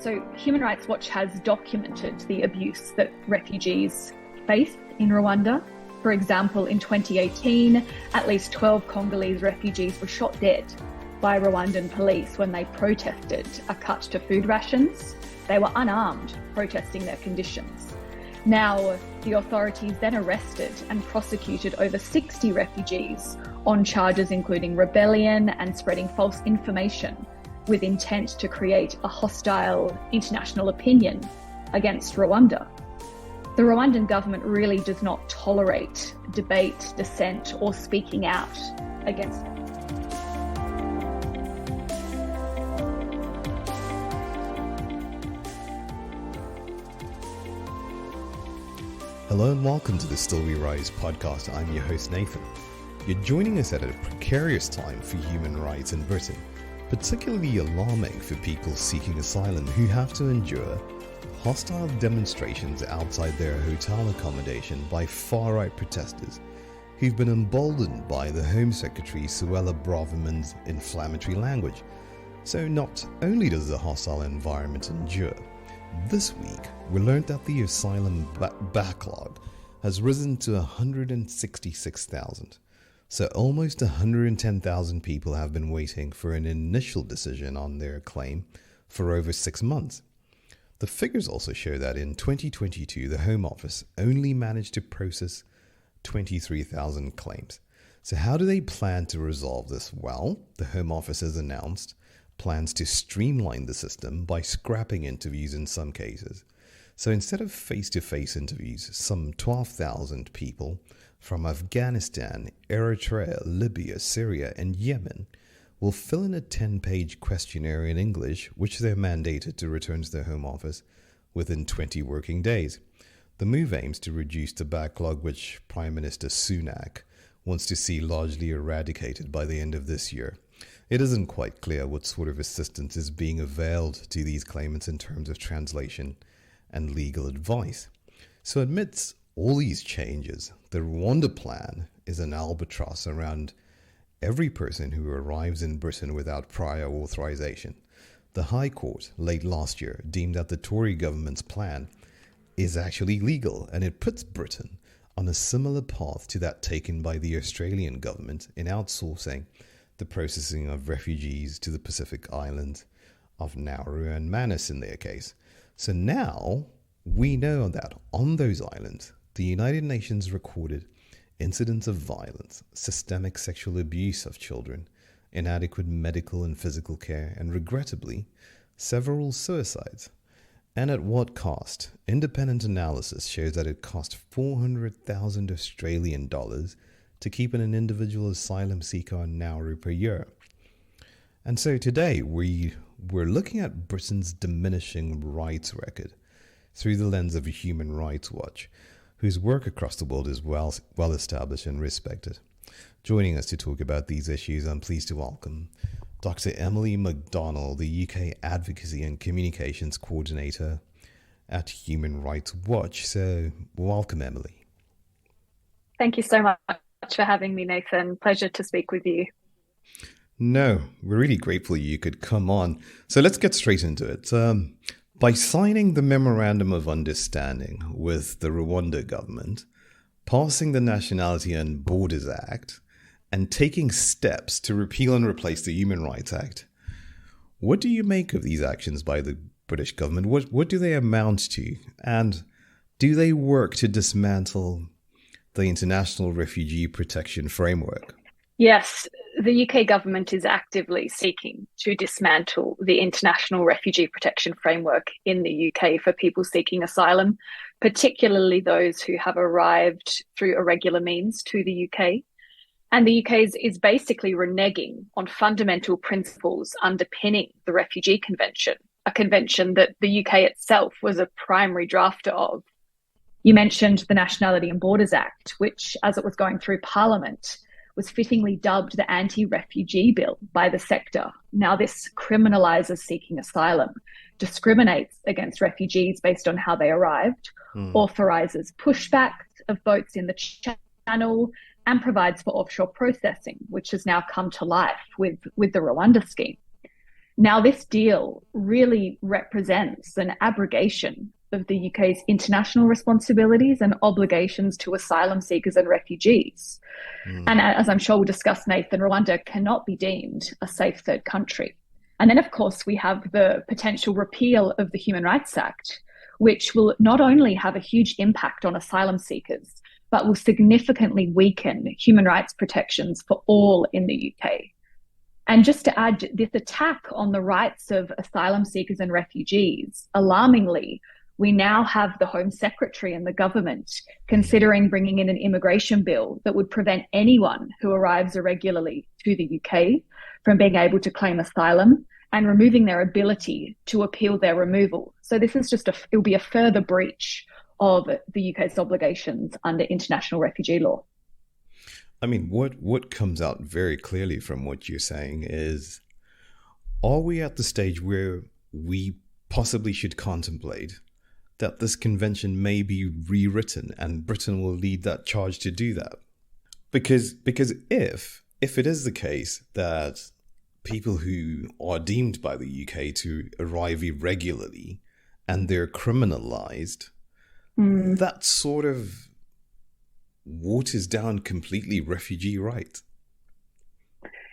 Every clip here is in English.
So Human Rights Watch has documented the abuse that refugees face in Rwanda. For example, in 2018, at least 12 Congolese refugees were shot dead by Rwandan police when they protested a cut to food rations. They were unarmed, protesting their conditions. Now, the authorities then arrested and prosecuted over 60 refugees on charges including rebellion and spreading false information with intent to create a hostile international opinion against Rwanda. The Rwandan government really does not tolerate debate, dissent, or speaking out against. Hello and welcome to the Still We Rise podcast. I'm your host Nathan. You're joining us at a precarious time for human rights in Britain, particularly alarming for people seeking asylum who have to endure hostile demonstrations outside their hotel accommodation by far-right protesters who've been emboldened by the Home Secretary Suella Braverman's inflammatory language. So not only does the hostile environment endure, this week we learned that the asylum backlog has risen to 166,000. So almost 110,000 people have been waiting for an initial decision on their claim for over 6 months. The figures also show that in 2022, the Home Office only managed to process 23,000 claims. So how do they plan to resolve this? Well, the Home Office has announced plans to streamline the system by scrapping interviews in some cases. So instead of face-to-face interviews, some 12,000 people from Afghanistan, Eritrea, Libya, Syria, and Yemen will fill in a 10-page questionnaire in English, which they're mandated to return to their Home Office within 20 working days. The move aims to reduce the backlog, which Prime Minister Sunak wants to see largely eradicated by the end of this year. It isn't quite clear what sort of assistance is being availed to these claimants in terms of translation and legal advice. So amidst all these changes, the Rwanda plan is an albatross around every person who arrives in Britain without prior authorization. The High Court late last year deemed that the Tory government's plan is actually legal, and it puts Britain on a similar path to that taken by the Australian government in outsourcing the processing of refugees to the Pacific islands of Nauru and Manus in their case. So now we know that on those islands, the United Nations recorded incidents of violence, systemic sexual abuse of children, inadequate medical and physical care, and regrettably, several suicides. And at what cost? Independent analysis shows that it cost 400,000 Australian dollars to keep an individual asylum seeker on Nauru per year. And so today we're looking at Britain's diminishing rights record through the lens of Human Rights Watch, whose work across the world is well established and respected. Joining us to talk about these issues, I'm pleased to welcome Dr. Emilie McDonnell, the UK Advocacy and Communications Coordinator at Human Rights Watch. So welcome, Emilie. Thank you so much for having me, Nathan. Pleasure to speak with you. No, we're really grateful you could come on. So let's get straight into it. By signing the Memorandum of Understanding with the Rwanda government, passing the Nationality and Borders Act, and taking steps to repeal and replace the Human Rights Act, what do you make of these actions by the British government? What do they amount to? And do they work to dismantle the International Refugee Protection Framework? Yes, the UK government is actively seeking to dismantle the International Refugee Protection Framework in the UK for people seeking asylum, particularly those who have arrived through irregular means to the UK. And the UK is basically reneging on fundamental principles underpinning the Refugee Convention, a convention that the UK itself was a primary drafter of. You mentioned the Nationality and Borders Act, which, as it was going through Parliament, was fittingly dubbed the anti-refugee bill by the sector. Now this criminalises seeking asylum, discriminates against refugees based on how they arrived, authorises pushback of boats in the channel, and provides for offshore processing, which has now come to life with the Rwanda scheme. Now, this deal really represents an abrogation of the UK's international responsibilities and obligations to asylum seekers and refugees. And as I'm sure we'll discuss, Nathan, Rwanda cannot be deemed a safe third country. And then, of course, we have the potential repeal of the Human Rights Act, which will not only have a huge impact on asylum seekers, but will significantly weaken human rights protections for all in the UK. And just to add, this attack on the rights of asylum seekers and refugees, alarmingly, we now have the Home Secretary and the government considering bringing in an immigration bill that would prevent anyone who arrives irregularly to the UK from being able to claim asylum and removing their ability to appeal their removal. So this is it'll be a further breach of the UK's obligations under international refugee law. I mean, what comes out very clearly from what you're saying is, are we at the stage where we possibly should contemplate that this convention may be rewritten and Britain will lead that charge to do that? Because if it is the case that people who are deemed by the UK to arrive irregularly and they're criminalised, that sort of waters down completely refugee rights.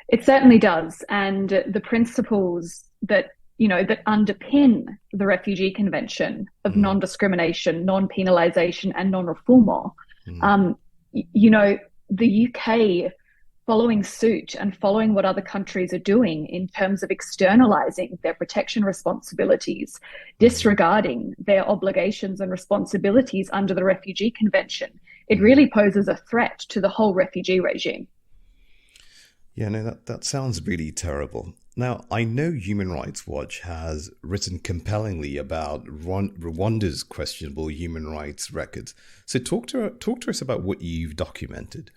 It certainly does. And the principles that underpin the Refugee Convention of non-discrimination, non-penalisation and non-refoulement, the UK following suit and following what other countries are doing in terms of externalising their protection responsibilities, disregarding their obligations and responsibilities under the Refugee Convention, it really poses a threat to the whole refugee regime. Yeah, no, that sounds really terrible. Now, I know Human Rights Watch has written compellingly about Rwanda's questionable human rights records. So talk to us about what you've documented.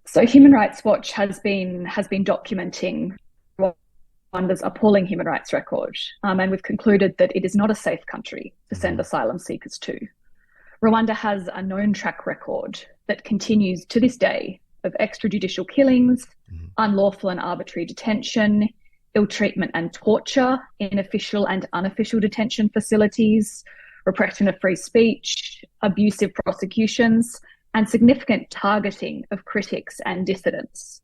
So Human Rights Watch has been documenting Rwanda's appalling human rights record, and we've concluded that it is not a safe country to send asylum seekers to. Rwanda has a known track record that continues to this day of extrajudicial killings, unlawful and arbitrary detention, ill treatment and torture in official and unofficial detention facilities, repression of free speech, abusive prosecutions, and significant targeting of critics and dissidents.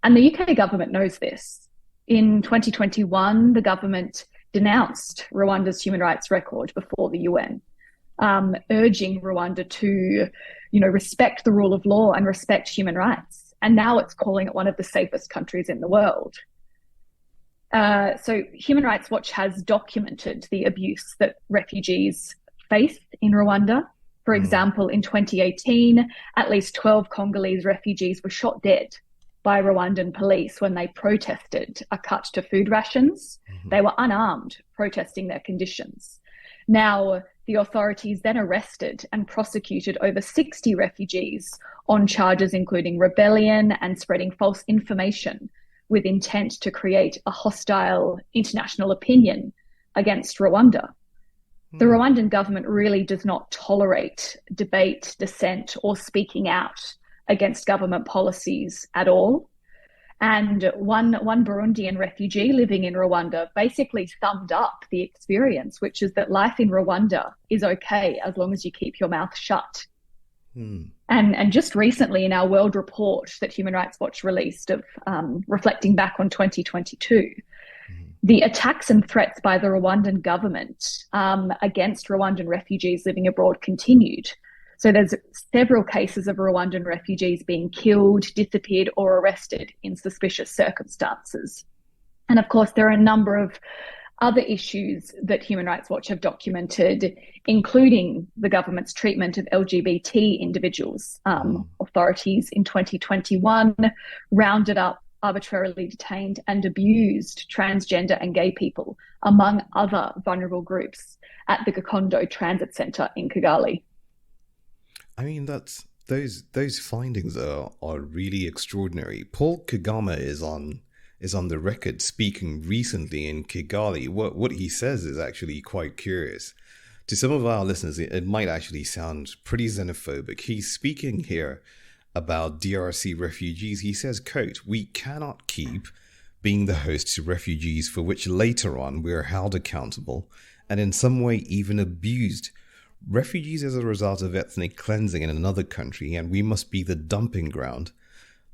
And the UK government knows this. In 2021, the government denounced Rwanda's human rights record before the UN, urging Rwanda to, respect the rule of law and respect human rights. And now it's calling it one of the safest countries in the world. So Human Rights Watch has documented the abuse that refugees face in Rwanda. For example, in 2018, at least 12 Congolese refugees were shot dead by Rwandan police when they protested a cut to food rations. They were unarmed, protesting their conditions. Now, the authorities then arrested and prosecuted over 60 refugees on charges including rebellion and spreading false information with intent to create a hostile international opinion against Rwanda. The Rwandan government really does not tolerate debate, dissent, or speaking out against government policies at all. And one Burundian refugee living in Rwanda basically summed up the experience, which is that life in Rwanda is okay as long as you keep your mouth shut. And just recently in our world report that Human Rights Watch released of reflecting back on 2022, the attacks and threats by the Rwandan government against Rwandan refugees living abroad continued. So there's several cases of Rwandan refugees being killed, disappeared, or arrested in suspicious circumstances. And of course, there are a number of other issues that Human Rights Watch have documented, including the government's treatment of LGBT individuals. Authorities in 2021 rounded up arbitrarily detained and abused transgender and gay people, among other vulnerable groups, at the Gakondo Transit Centre in Kigali. I mean, those findings are really extraordinary. Paul Kagame is on the record speaking recently in Kigali. What he says is actually quite curious. to some of our listeners, it might actually sound pretty xenophobic. He's speaking here about DRC refugees. He says, quote, "We cannot keep being the host to refugees for which later on we are held accountable and in some way even abused. Refugees as a result of ethnic cleansing in another country, and we must be the dumping ground.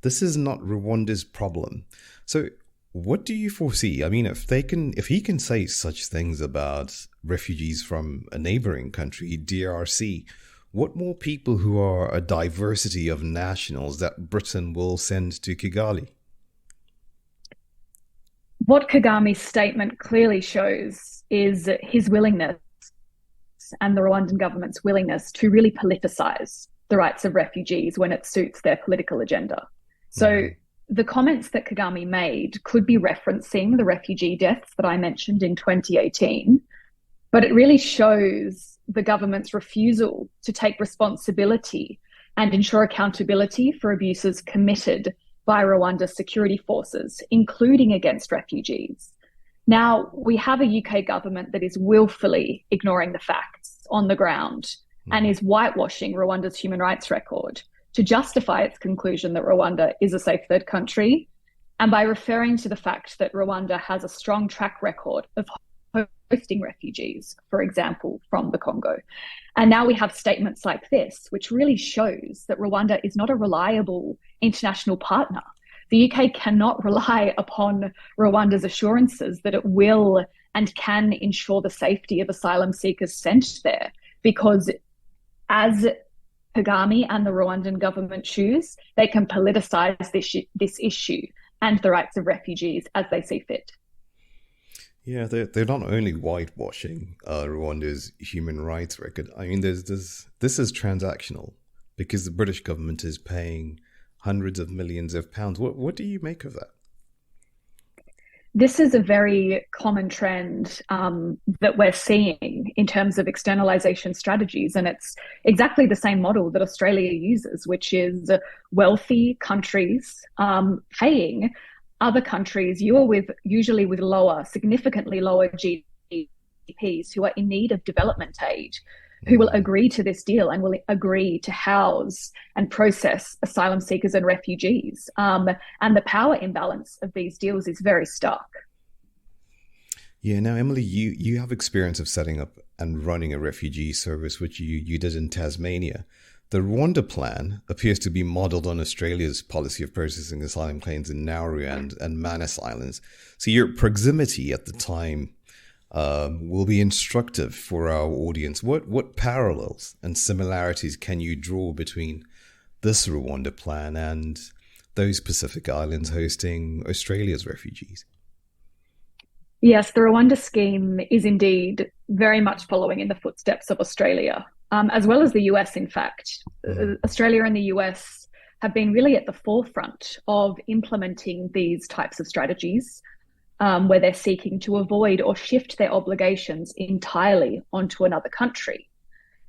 This is not Rwanda's problem." So what do you foresee? I mean, if he can say such things about refugees from a neighboring country, DRC, what more people who are a diversity of nationals that Britain will send to Kigali? What Kagame's statement clearly shows is his willingness and the Rwandan government's willingness to really politicize the rights of refugees when it suits their political agenda. So the comments that Kagame made could be referencing the refugee deaths that I mentioned in 2018, but it really shows the government's refusal to take responsibility and ensure accountability for abuses committed by Rwanda's security forces, including against refugees. Now, we have a UK government that is willfully ignoring the facts on the ground and is whitewashing Rwanda's human rights record to justify its conclusion that Rwanda is a safe third country, and by referring to the fact that Rwanda has a strong track record of hosting refugees, for example, from the Congo. And now we have statements like this, which really shows that Rwanda is not a reliable international partner. The UK cannot rely upon Rwanda's assurances that it will and can ensure the safety of asylum seekers sent there, because as Kagame and the Rwandan government choose, they can politicize this issue and the rights of refugees as they see fit. Yeah, they're not only whitewashing Rwanda's human rights record. I mean, this is transactional because the British government is paying hundreds of millions of pounds. What do you make of that? This is a very common trend that we're seeing in terms of externalization strategies. And it's exactly the same model that Australia uses, which is wealthy countries paying other countries, usually with significantly lower GDPs, who are in need of development aid, who will agree to this deal and will agree to house and process asylum seekers and refugees. And the power imbalance of these deals is very stark. Yeah, now, Emily, you have experience of setting up and running a refugee service, which you did in Tasmania. The Rwanda plan appears to be modeled on Australia's policy of processing asylum claims in Nauru and Manus Islands. So your proximity at the time will be instructive for our audience. What parallels and similarities can you draw between this Rwanda plan and those Pacific islands hosting Australia's refugees? Yes, the Rwanda scheme is indeed very much following in the footsteps of Australia, as well as the US, in fact. Australia and the US have been really at the forefront of implementing these types of strategies, where they're seeking to avoid or shift their obligations entirely onto another country.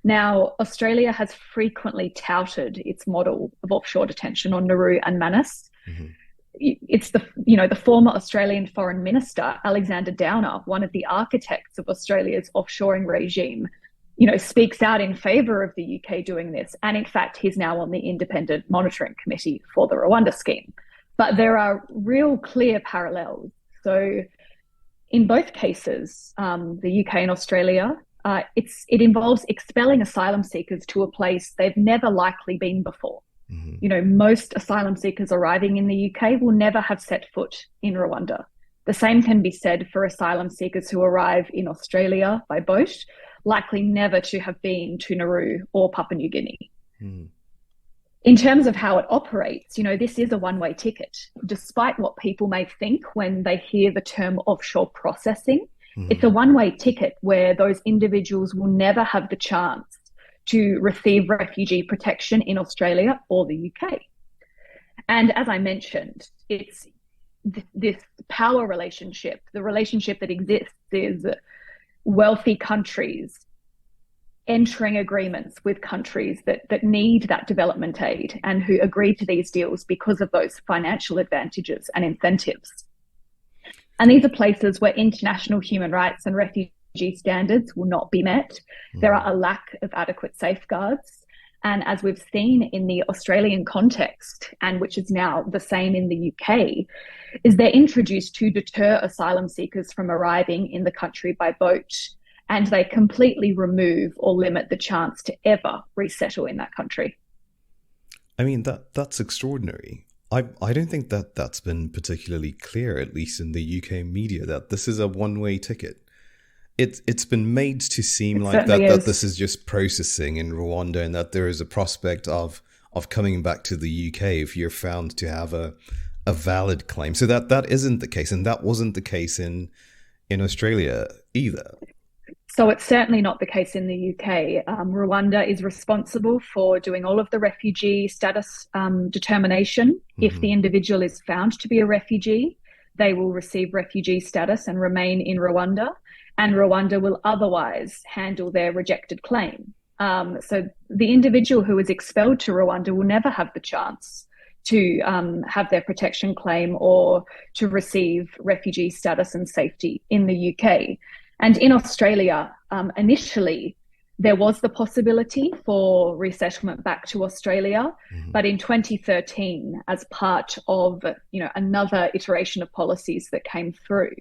Now, Australia has frequently touted its model of offshore detention on Nauru and Manus. It's the former Australian Foreign Minister, Alexander Downer, one of the architects of Australia's offshoring regime, speaks out in favour of the UK doing this. And in fact, he's now on the independent monitoring committee for the Rwanda scheme. But there are real clear parallels. So in both cases, the UK and Australia, it involves expelling asylum seekers to a place they've never likely been before. Most asylum seekers arriving in the UK will never have set foot in Rwanda. The same can be said for asylum seekers who arrive in Australia by boat, likely never to have been to Nauru or Papua New Guinea. In terms of how it operates, this is a one-way ticket. Despite what people may think when they hear the term offshore processing, it's a one-way ticket where those individuals will never have the chance to receive refugee protection in Australia or the UK. And as I mentioned, it's this power relationship. The relationship that exists is wealthy countries entering agreements with countries that need that development aid and who agree to these deals because of those financial advantages and incentives. And these are places where international human rights and refugee standards will not be met. There are a lack of adequate safeguards. And as we've seen in the Australian context, and which is now the same in the UK, is they're introduced to deter asylum seekers from arriving in the country by boat, and they completely remove or limit the chance to ever resettle in that country. I mean, that's extraordinary. I don't think that that's been particularly clear, at least in the UK media, that this is a one-way ticket. It's been made to seem like that this is just processing in Rwanda, and that there is a prospect of coming back to the UK if you're found to have a valid claim. So that isn't the case, and that wasn't the case in Australia either. So it's certainly not the case in the UK. Rwanda is responsible for doing all of the refugee status determination. If the individual is found to be a refugee, they will receive refugee status and remain in Rwanda, and Rwanda will otherwise handle their rejected claim. So the individual who is expelled to Rwanda will never have the chance to have their protection claim or to receive refugee status and safety in the UK. And in Australia, initially, there was the possibility for resettlement back to Australia, but in 2013, as part of another iteration of policies that came through,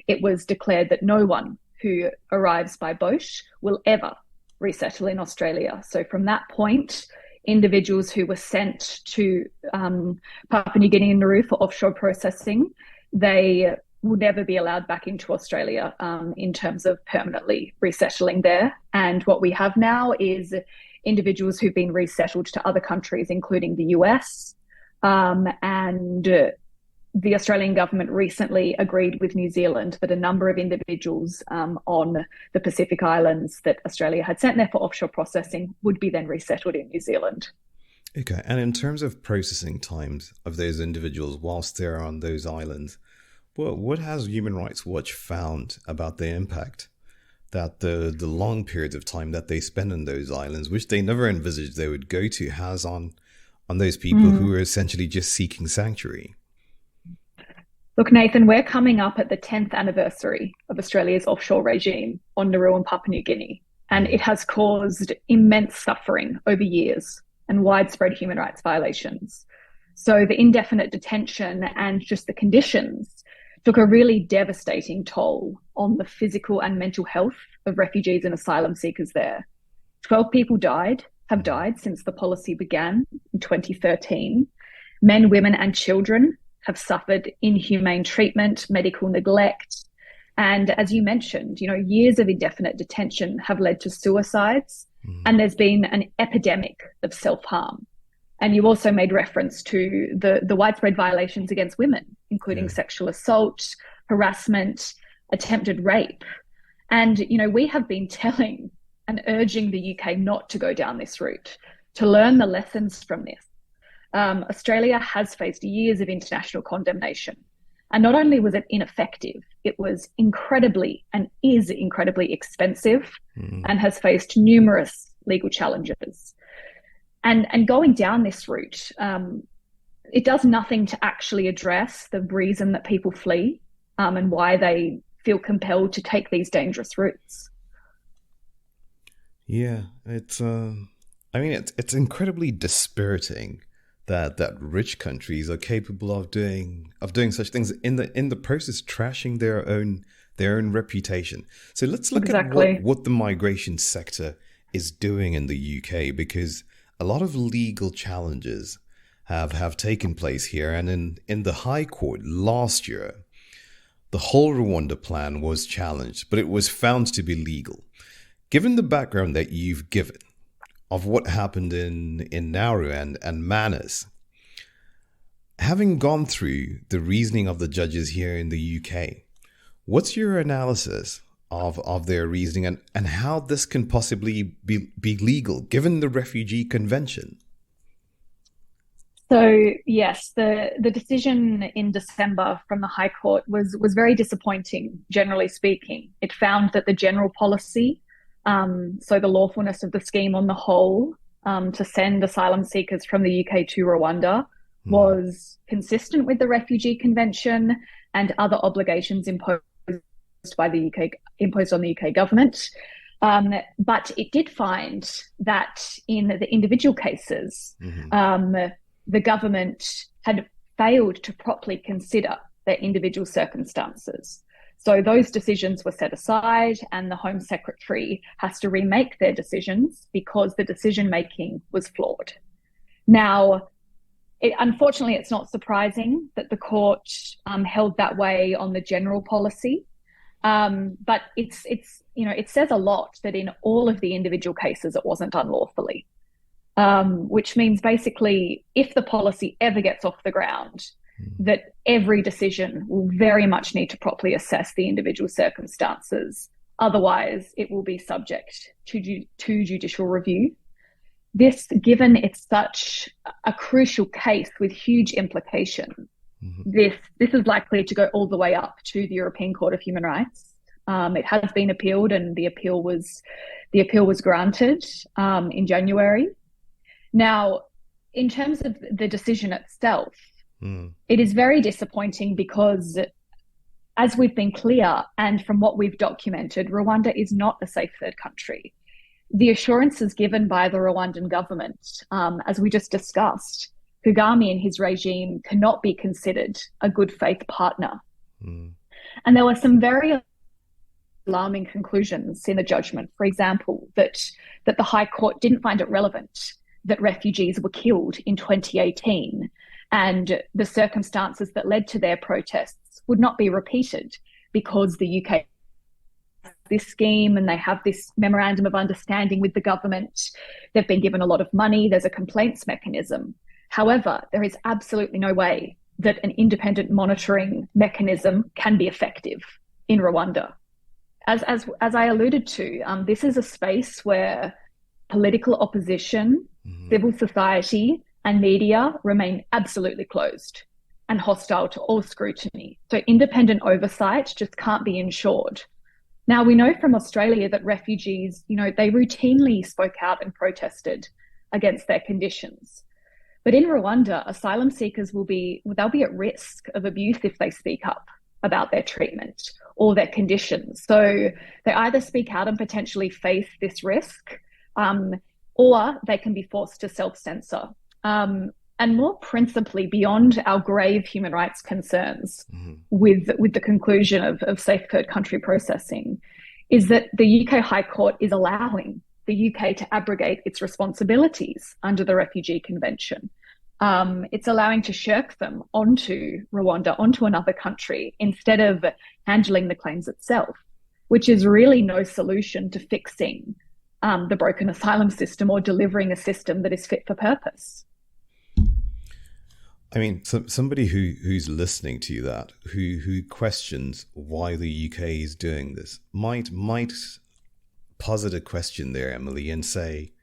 it was declared that no one who arrives by boat will ever resettle in Australia. So from that point, individuals who were sent to Papua New Guinea and Nauru for offshore processing, they will never be allowed back into Australia in terms of permanently resettling there. And what we have now is individuals who've been resettled to other countries, including the US. And the Australian government recently agreed with New Zealand that a number of individuals on the Pacific Islands that Australia had sent there for offshore processing would be then resettled in New Zealand. Okay. And in terms of processing times of those individuals whilst they're on those islands, what has Human Rights Watch found about the impact that the long periods of time that they spend on those islands, which they never envisaged they would go to, has on those people who are essentially just seeking sanctuary? Look, Nathan, we're coming up at the 10th anniversary of Australia's offshore regime on Nauru and Papua New Guinea, and it has caused immense suffering over years and widespread human rights violations. So the indefinite detention and just the conditions took a really devastating toll on the physical and mental health of refugees and asylum seekers there. 12 people have died since the policy began in 2013. Men, women, and children have suffered inhumane treatment, medical neglect. And as you mentioned, years of indefinite detention have led to suicides, and there's been an epidemic of self-harm. And you also made reference to the widespread violations against women, including sexual assault, harassment, attempted rape. And, we have been telling and urging the UK not to go down this route, to learn the lessons from this. Australia has faced years of international condemnation. And not only was it ineffective, it was incredibly and is incredibly expensive and has faced numerous legal challenges. And going down this route, it does nothing to actually address the reason that people flee and why they feel compelled to take these dangerous routes. Yeah, it's incredibly dispiriting that rich countries are capable of doing such things, in the process trashing their own reputation. So let's look at what the migration sector is doing in the UK, because a lot of legal challenges have taken place here. And in the High Court last year, the whole Rwanda plan was challenged, but it was found to be legal. Given the background that you've given of what happened in Nauru and Manus, having gone through the reasoning of the judges here in the UK, what's your analysis of their reasoning and how this can possibly be legal given the Refugee Convention? So yes, the decision in December from the High Court was very disappointing, generally speaking. It found that the general policy, so the lawfulness of the scheme on the whole, to send asylum seekers from the UK to Rwanda was consistent with the Refugee Convention and other obligations imposed by the UK, imposed on the UK government. But it did find that in the individual cases, the government had failed to properly consider their individual circumstances. So those decisions were set aside, and the Home Secretary has to remake their decisions because the decision-making was flawed. Now, unfortunately, it's not surprising that the court held that way on the general policy. But it says a lot that in all of the individual cases, it wasn't done lawfully, which means basically if the policy ever gets off the ground, that every decision will very much need to properly assess the individual circumstances. Otherwise, it will be subject to judicial review. This, given it's such a crucial case with huge implications, this is likely to go all the way up to the European Court of Human Rights. It has been appealed, and the appeal was granted in January. Now, in terms of the decision itself, it is very disappointing because, as we've been clear, and from what we've documented, Rwanda is not a safe third country. The assurances given by the Rwandan government, as we just discussed, Kagame and his regime cannot be considered a good faith partner. And there were some very alarming conclusions in the judgment. For example, that the High Court didn't find it relevant that refugees were killed in 2018, and the circumstances that led to their protests would not be repeated because the UK has this scheme and they have this memorandum of understanding with the government. They've been given a lot of money. There's a complaints mechanism. However, there is absolutely no way that an independent monitoring mechanism can be effective in Rwanda. As I alluded to, this is a space where political opposition, civil society, and media remain absolutely closed and hostile to all scrutiny. So independent oversight just can't be ensured. Now, we know from Australia that refugees, they routinely spoke out and protested against their conditions. But in Rwanda, asylum seekers they'll be at risk of abuse if they speak up about their treatment or their conditions. So they either speak out and potentially face this risk, or they can be forced to self-censor. And more principally, beyond our grave human rights concerns with the conclusion of safe third country processing, is that the UK High Court is allowing the UK to abrogate its responsibilities under the Refugee Convention. It's allowing to shirk them onto Rwanda, onto another country, instead of handling the claims itself, which is really no solution to fixing the broken asylum system or delivering a system that is fit for purpose. I mean, somebody who's listening to that, who questions why the UK is doing this, might posit a question there, Emilie, and say,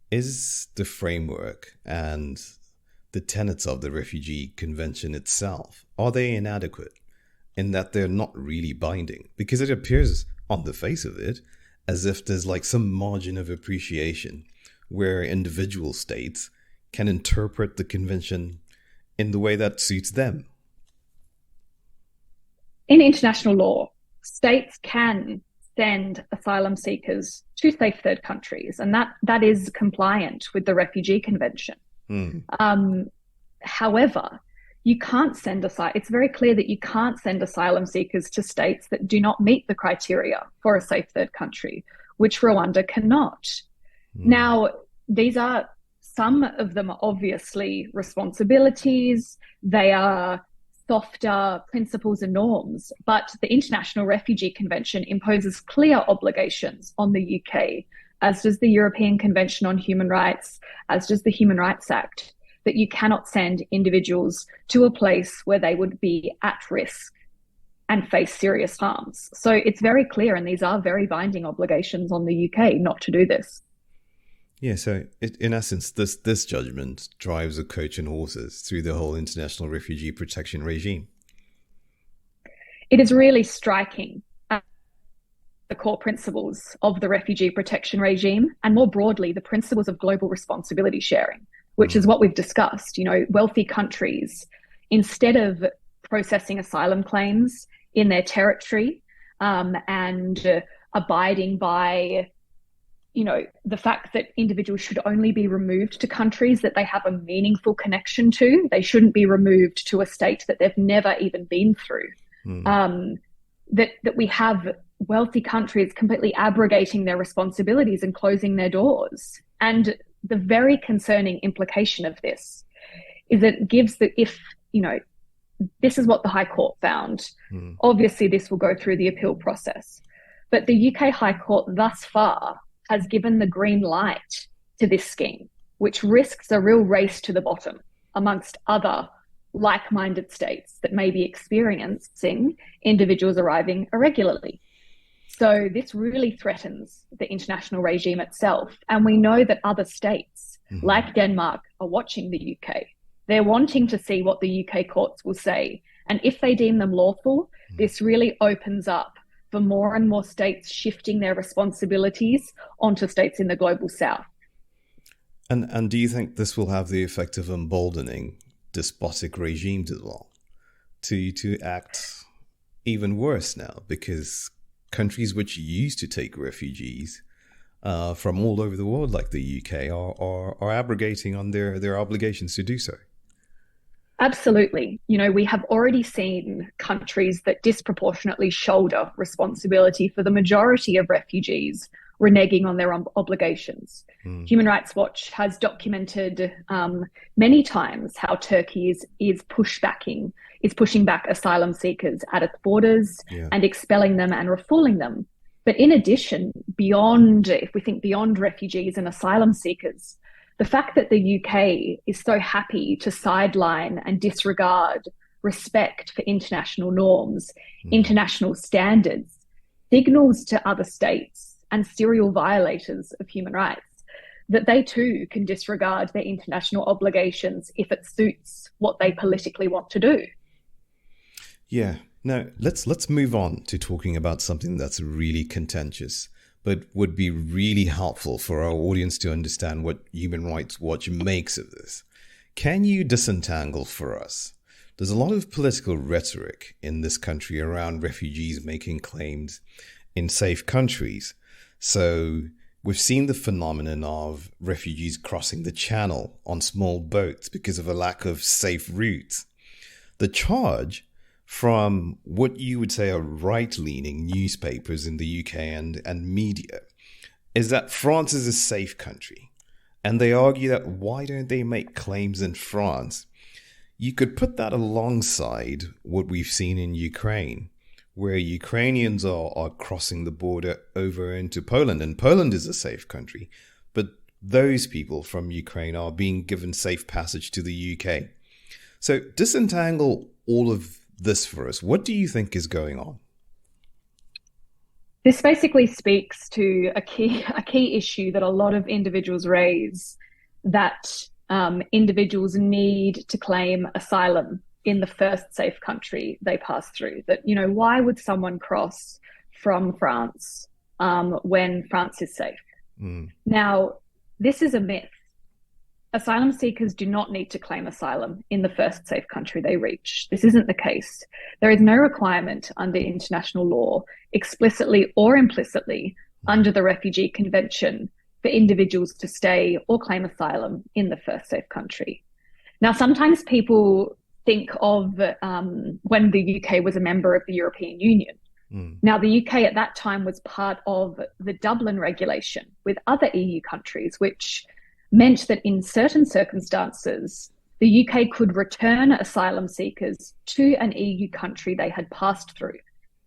is the framework and the tenets of the Refugee Convention itself, are they inadequate in that they're not really binding? Because it appears on the face of it as if there's like some margin of appreciation where individual states can interpret the convention in the way that suits them. In international law, states can send asylum seekers to safe third countries, and that is compliant with the Refugee Convention. However, you can't send it's very clear that you can't send asylum seekers to states that do not meet the criteria for a safe third country, which Rwanda cannot. Now, some of them are obviously responsibilities. They are softer principles and norms, but the International Refugee Convention imposes clear obligations on the UK, as does the European Convention on Human Rights, as does the Human Rights Act, that you cannot send individuals to a place where they would be at risk and face serious harms. So it's very clear, and these are very binding obligations on the UK not to do this. Yeah, so in essence, this judgment drives a coach and horses through the whole international refugee protection regime. It is really striking the core principles of the refugee protection regime, and more broadly, the principles of global responsibility sharing, which is what we've discussed. Wealthy countries, instead of processing asylum claims in their territory, and abiding by, the fact that individuals should only be removed to countries that they have a meaningful connection to. They shouldn't be removed to a state that they've never even been through. That we have wealthy countries completely abrogating their responsibilities and closing their doors. And the very concerning implication of this is that it gives this is what the High Court found. Obviously, this will go through the appeal process. But the UK High Court thus far has given the green light to this scheme, which risks a real race to the bottom amongst other like-minded states that may be experiencing individuals arriving irregularly. So this really threatens the international regime itself. And we know that other states, like Denmark, are watching the UK. They're wanting to see what the UK courts will say. And if they deem them lawful, this really opens up for more and more states shifting their responsibilities onto states in the global south. And do you think this will have the effect of emboldening despotic regimes as well to act even worse now? Because countries which used to take refugees from all over the world, like the UK, are abrogating on their obligations to do so. Absolutely. We have already seen countries that disproportionately shoulder responsibility for the majority of refugees reneging on their obligations. Human Rights Watch has documented many times how Turkey is pushing back asylum seekers at its borders and expelling them and refouling them. But in addition, if we think beyond refugees and asylum seekers, the fact that the UK is so happy to sideline and disregard respect for international norms, international standards, signals to other states and serial violators of human rights that they too can disregard their international obligations if it suits what they politically want to do. Yeah. Now, let's move on to talking about something that's really contentious, but would be really helpful for our audience to understand what Human Rights Watch makes of this. Can you disentangle for us? There's a lot of political rhetoric in this country around refugees making claims in safe countries. So we've seen the phenomenon of refugees crossing the channel on small boats because of a lack of safe routes. The charge from what you would say are right-leaning newspapers in the UK and media is that France is a safe country. And they argue that why don't they make claims in France? You could put that alongside what we've seen in Ukraine, where Ukrainians are crossing the border over into Poland. And Poland is a safe country, but those people from Ukraine are being given safe passage to the UK. So disentangle all of this for us. What do you think is going on? This basically speaks to a key issue that a lot of individuals raise, that individuals need to claim asylum in the first safe country they pass through. That, why would someone cross from France when France is safe? Now, this is a myth. Asylum seekers do not need to claim asylum in the first safe country they reach. This isn't the case. There is no requirement under international law, explicitly or implicitly, under the Refugee Convention, for individuals to stay or claim asylum in the first safe country. Now, sometimes people think of when the UK was a member of the European Union. Now, the UK at that time was part of the Dublin regulation with other EU countries, which meant that in certain circumstances, the UK could return asylum seekers to an EU country they had passed through.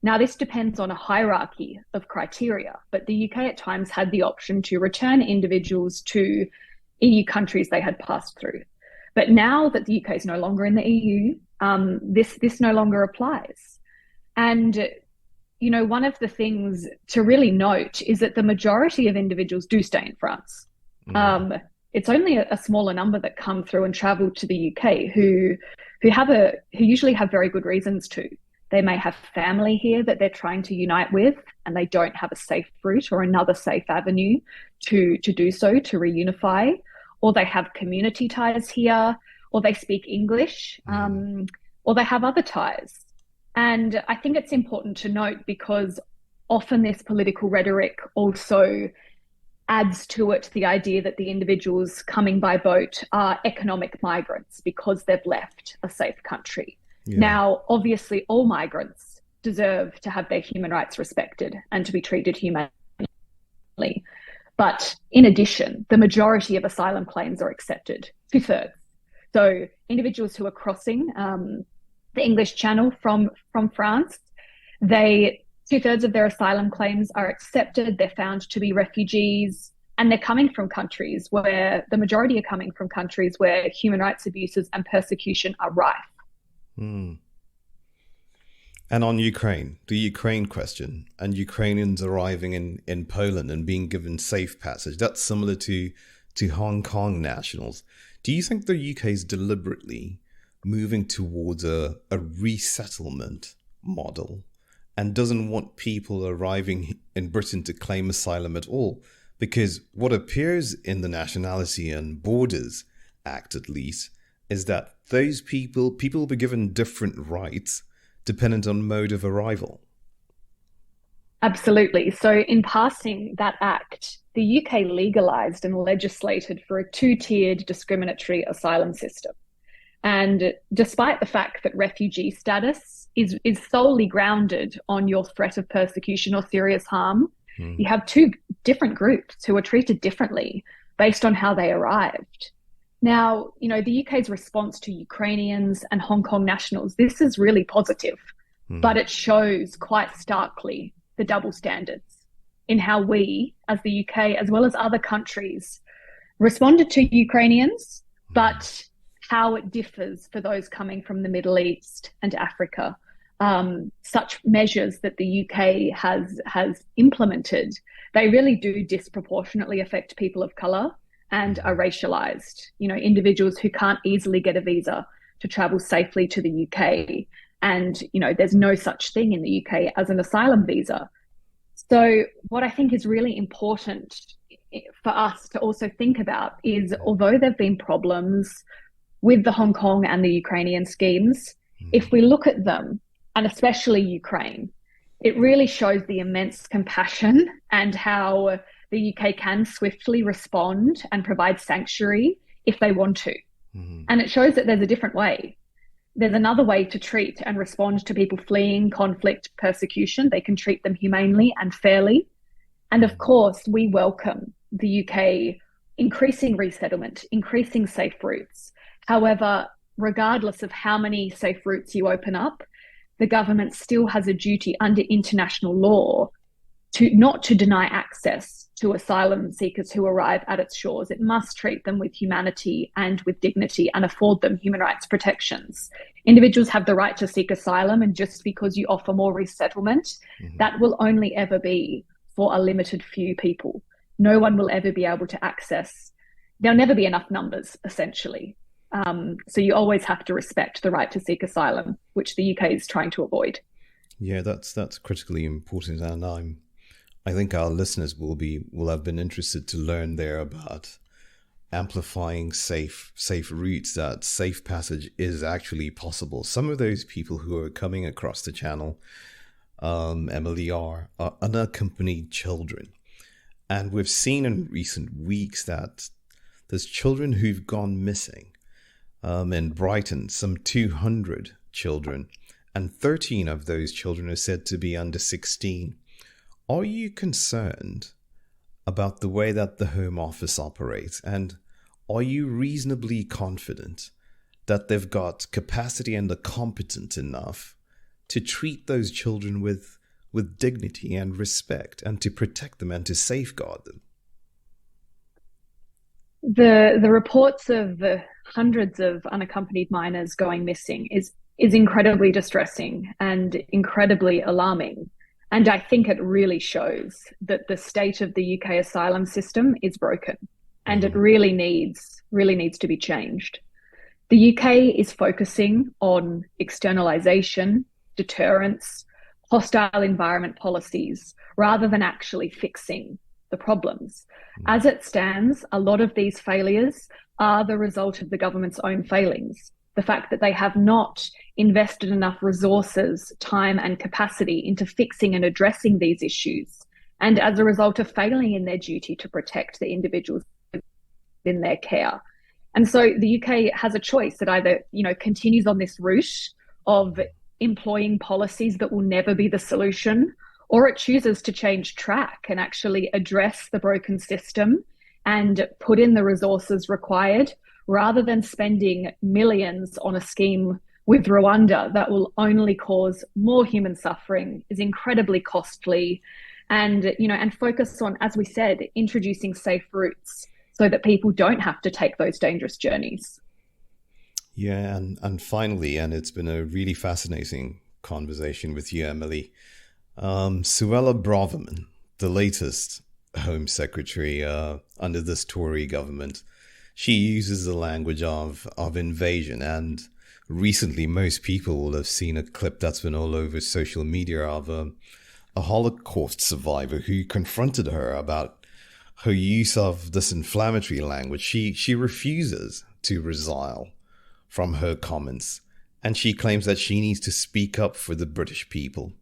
Now, this depends on a hierarchy of criteria, but the UK at times had the option to return individuals to EU countries they had passed through. But now that the UK is no longer in the EU, this no longer applies. And, one of the things to really note is that the majority of individuals do stay in France. It's only a smaller number that come through and travel to the UK who usually have very good reasons to. They may have family here that they're trying to unite with, and they don't have a safe route or another safe avenue to do so, to reunify, or they have community ties here, or they speak English, or they have other ties. And I think it's important to note because often this political rhetoric also adds to it the idea that the individuals coming by boat are economic migrants because they've left a safe country. Yeah. Now, obviously, all migrants deserve to have their human rights respected and to be treated humanely. But in addition, the majority of asylum claims are accepted, 2/3. So individuals who are crossing the English Channel from France, 2/3 of their asylum claims are accepted. They're found to be refugees, and they're coming from countries where the majority are coming from countries where human rights abuses and persecution are rife. Mm. And on Ukraine, the Ukraine question, and Ukrainians arriving in Poland and being given safe passage, that's similar to Hong Kong nationals. Do you think the UK is deliberately moving towards a resettlement model and doesn't want people arriving in Britain to claim asylum at all? Because what appears in the Nationality and Borders Act, at least, is that those people will be given different rights dependent on mode of arrival. Absolutely. So in passing that act, the UK legalised and legislated for a 2-tiered discriminatory asylum system. And despite the fact that refugee status is solely grounded on your threat of persecution or serious harm, you have 2 different groups who are treated differently based on how they arrived. Now, the UK's response to Ukrainians and Hong Kong nationals, this is really positive, but it shows quite starkly the double standards in how we, as the UK, as well as other countries, responded to Ukrainians, but how it differs for those coming from the Middle East and Africa. Such measures that the UK has implemented, they really do disproportionately affect people of colour and are racialised. Individuals who can't easily get a visa to travel safely to the UK. And, there's no such thing in the UK as an asylum visa. So what I think is really important for us to also think about is, although there have been problems with the Hong Kong and the Ukrainian schemes, if we look at them, and especially Ukraine, it really shows the immense compassion and how the UK can swiftly respond and provide sanctuary if they want to. And it shows that there's a different way. There's another way to treat and respond to people fleeing conflict, persecution. They can treat them humanely and fairly. And of course, we welcome the UK increasing resettlement, increasing safe routes. However, regardless of how many safe routes you open up, the government still has a duty under international law not to deny access to asylum seekers who arrive at its shores. It must treat them with humanity and with dignity and afford them human rights protections. Individuals have the right to seek asylum, and just because you offer more resettlement, that will only ever be for a limited few people. No one will ever be able to access. There'll never be enough numbers, essentially. So you always have to respect the right to seek asylum, which the UK is trying to avoid. Yeah, that's critically important, and I think our listeners will have been interested to learn there about amplifying safe routes, that safe passage is actually possible. Some of those people who are coming across the channel, Emilie, are unaccompanied children, and we've seen in recent weeks that there's children who've gone missing. In Brighton, some 200 children, and 13 of those children are said to be under 16. Are you concerned about the way that the Home Office operates? And are you reasonably confident that they've got capacity and are competent enough to treat those children with dignity and respect, and to protect them and to safeguard them? The reports of the hundreds of unaccompanied minors going missing is incredibly distressing and incredibly alarming. And I think it really shows that the state of the UK asylum system is broken, and it really needs to be changed. The UK is focusing on externalisation, deterrence, hostile environment policies, rather than actually fixing the problems. As it stands, a lot of these failures are the result of the government's own failings. the fact that they have not invested enough resources, time, and capacity into fixing and addressing these issues, and as a result of failing in their duty to protect the individuals in their care. And so the UK has a choice that either, continues on this route of employing policies that will never be the solution, or it chooses to change track and actually address the broken system and put in the resources required, rather than spending millions on a scheme with Rwanda that will only cause more human suffering, is incredibly costly, and focus on, as we said, introducing safe routes so that people don't have to take those dangerous journeys. Yeah, and finally, and it's been a really fascinating conversation with you, Emilie. Suella Braverman, the latest Home Secretary under this Tory government, she uses the language of invasion, and recently most people will have seen a clip that's been all over social media of a Holocaust survivor who confronted her about her use of this inflammatory language. She refuses to resile from her comments, and she claims that she needs to speak up for the British people.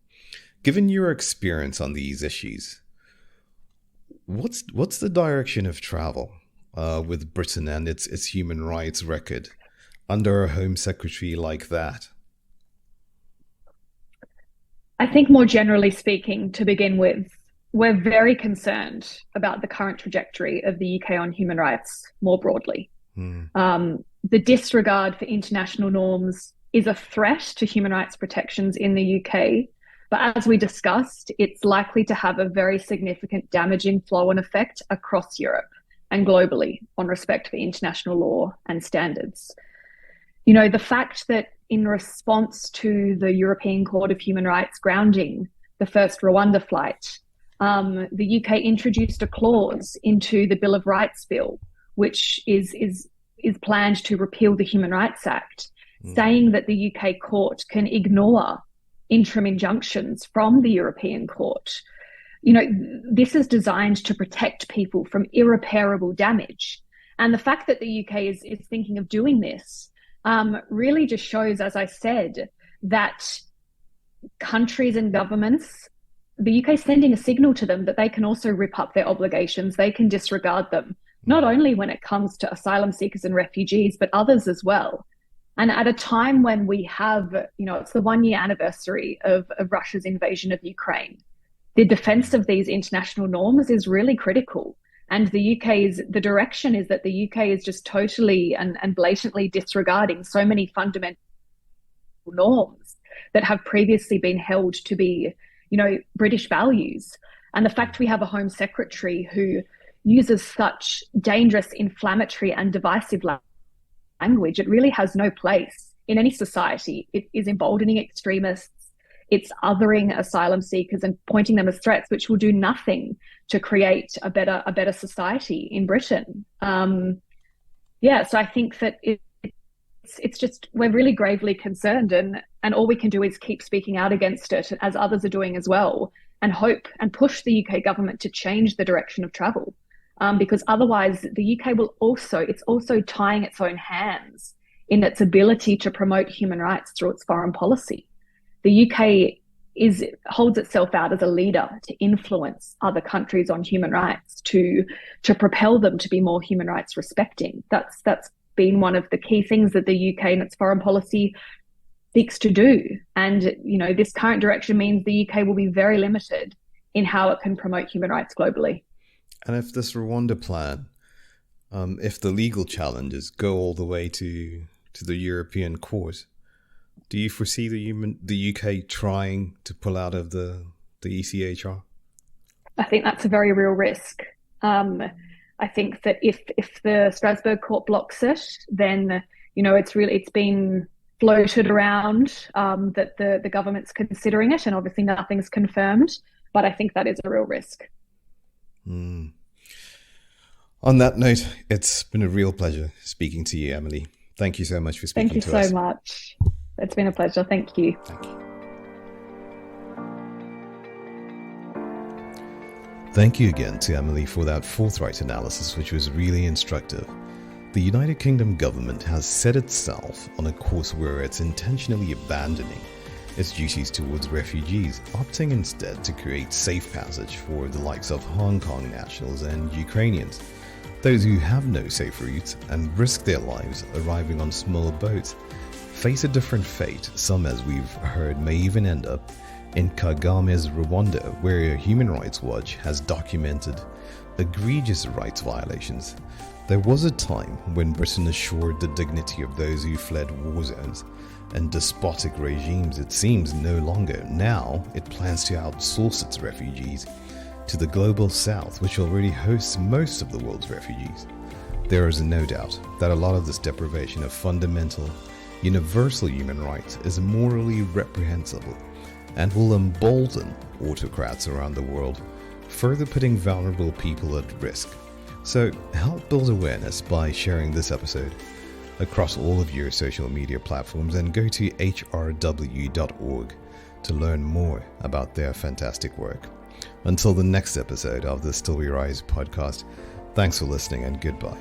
Given your experience on these issues, what's the direction of travel with Britain and its human rights record under a Home Secretary like that? I think more generally speaking, to begin with, we're very concerned about the current trajectory of the UK on human rights more broadly. The disregard for international norms is a threat to human rights protections in the UK, but as we discussed, it's likely to have a very significant damaging flow-on effect across Europe and globally on respect for international law and standards. The fact that in response to the European Court of Human Rights grounding the first Rwanda flight, the UK introduced a clause into the Bill of Rights bill, which is planned to repeal the Human Rights Act, saying that the UK court can ignore interim injunctions from the European Court. This is designed to protect people from irreparable damage. And the fact that the UK is thinking of doing this really just shows, as I said, that countries and governments, the UK is sending a signal to them that they can also rip up their obligations, they can disregard them, not only when it comes to asylum seekers and refugees, but others as well. And at a time when we have, it's the 1 year anniversary of Russia's invasion of Ukraine, the defense of these international norms is really critical. And the direction is that the UK is just totally and blatantly disregarding so many fundamental norms that have previously been held to be, British values. And the fact we have a Home Secretary who uses such dangerous, inflammatory and divisive language, it really has no place in any society. It is emboldening extremists. It's othering asylum seekers and pointing them as threats, which will do nothing to create a better society in Britain. So I think that it's just, we're really gravely concerned, and all we can do is keep speaking out against it, as others are doing as well, and hope and push the UK government to change the direction of travel. Because otherwise the UK it's also tying its own hands in its ability to promote human rights through its foreign policy. The UK holds itself out as a leader to influence other countries on human rights, to propel them to be more human rights respecting. That's been one of the key things that the UK and its foreign policy seeks to do. And, this current direction means the UK will be very limited in how it can promote human rights globally. And if this Rwanda plan, if the legal challenges go all the way to the European Court, do you foresee the UK trying to pull out of the ECHR? I think that's a very real risk. I think that if the Strasbourg court blocks it, then it's been floated around that the government's considering it, and obviously nothing's confirmed. But I think that is a real risk. On that note, it's been a real pleasure speaking to you, Emilie. Thank you so much for speaking to us. Thank you so much. It's been a pleasure. Thank you. Thank you. Thank you again to Emilie for that forthright analysis, which was really instructive. The United Kingdom government has set itself on a course where it's intentionally abandoning its duties towards refugees, opting instead to create safe passage for the likes of Hong Kong nationals and Ukrainians, those who have no safe routes and risk their lives arriving on small boats face a different fate. Some, as we've heard, may even end up in Kagame's Rwanda, where Human Rights Watch has documented egregious rights violations. There was a time when Britain assured the dignity of those who fled war zones and despotic regimes. It seems no longer. Now it plans to outsource its refugees to the global south, which already hosts most of the world's refugees. There is no doubt that a lot of this deprivation of fundamental, universal human rights is morally reprehensible and will embolden autocrats around the world, further putting vulnerable people at risk. So help build awareness by sharing this episode across all of your social media platforms, and go to hrw.org to learn more about their fantastic work. Until the next episode of the Still We Rise podcast, thanks for listening and goodbye.